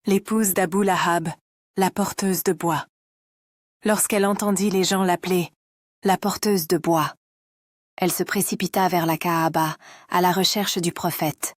l'épouse d'Abu Lahab, la porteuse de bois. Lorsqu'elle entendit les gens l'appeler la porteuse de bois, elle se précipita vers la Kaaba à la recherche du prophète.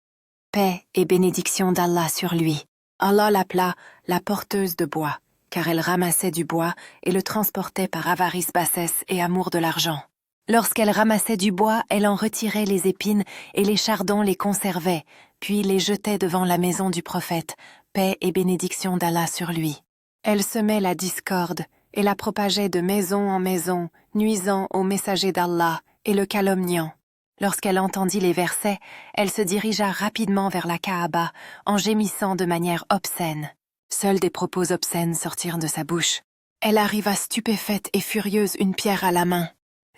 Paix et bénédiction d'Allah sur lui. Allah l'appela la porteuse de bois, car elle ramassait du bois et le transportait par avarice, bassesse et amour de l'argent. Lorsqu'elle ramassait du bois, elle en retirait les épines et les chardons les conservait, puis les jetait devant la maison du prophète, paix et bénédiction d'Allah sur lui. Elle semait la discorde et la propageait de maison en maison, nuisant au messager d'Allah et le calomniant. Lorsqu'elle entendit les versets, elle se dirigea rapidement vers la Kaaba, en gémissant de manière obscène. Seuls des propos obscènes sortirent de sa bouche. Elle arriva stupéfaite et furieuse, une pierre à la main.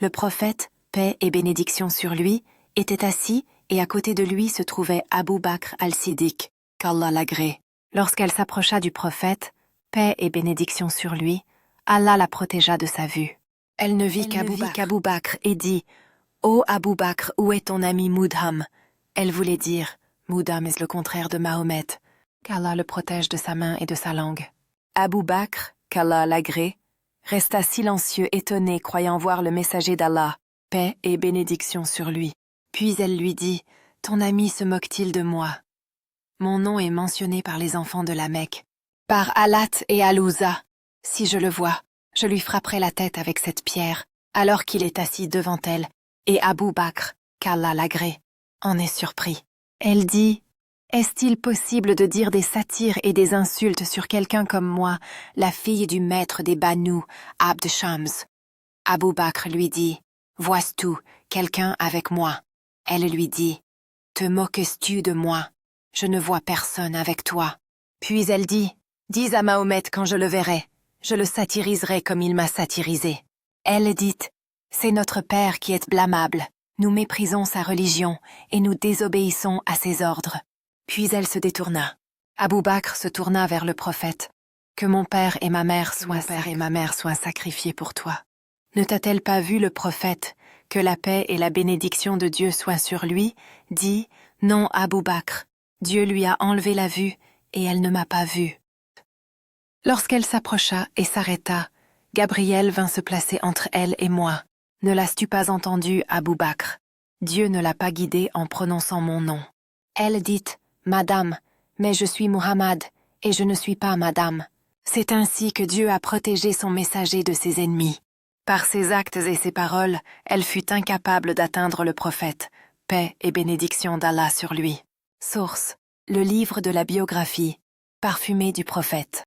Le prophète, paix et bénédiction sur lui, était assis et à côté de lui se trouvait Abu Bakr al-Siddiq, qu'Allah l'agrée. Lorsqu'elle s'approcha du prophète, paix et bénédiction sur lui, Allah la protégea de sa vue. Elle ne vit qu'Abu Bakr et dit « Ô Abu Bakr, où est ton ami Mudham ?» Elle voulait dire « Mudham est le contraire de Mahomet, qu'Allah le protège de sa main et de sa langue. » Abu Bakr, qu'Allah l'agrée, resta silencieux, étonné, croyant voir le messager d'Allah, paix et bénédiction sur lui. Puis elle lui dit « Ton ami se moque-t-il de moi? Mon nom est mentionné par les enfants de la Mecque, par Alat et Al-Uzza. Si je le vois, je lui frapperai la tête avec cette pierre, alors qu'il est assis devant elle, et Abu Bakr, qu'Allah l'agrée, en est surpris. Elle dit « Est-il possible de dire des satires et des insultes sur quelqu'un comme moi, la fille du maître des Banu, Abd Shams ?» Abu Bakr lui dit « Vois-tu quelqu'un avec moi ?» Elle lui dit « Te moques-tu de moi? Je ne vois personne avec toi. » Puis elle dit « Dis à Mahomet quand je le verrai, je le satiriserai comme il m'a satirisé. » Elle dit « C'est notre père qui est blâmable. Nous méprisons sa religion et nous désobéissons à ses ordres. » Puis elle se détourna. Abu Bakr se tourna vers le prophète. « Que mon père et ma mère soient sacrifiés pour toi. » Ne t'a-t-elle pas vu le prophète, que la paix et la bénédiction de Dieu soient sur lui, dit « Non, Abu Bakr, Dieu lui a enlevé la vue et elle ne m'a pas vue. » Lorsqu'elle s'approcha et s'arrêta, Gabriel vint se placer entre elle et moi. Ne l'as-tu pas entendu, Abu Bakr? Dieu ne l'a pas guidée en prononçant mon nom. Elle dit « Madame, mais je suis Muhammad et je ne suis pas Madame. » C'est ainsi que Dieu a protégé son messager de ses ennemis. Par ses actes et ses paroles, elle fut incapable d'atteindre le prophète. Paix et bénédiction d'Allah sur lui. Source: le livre de la biographie, parfumée du prophète.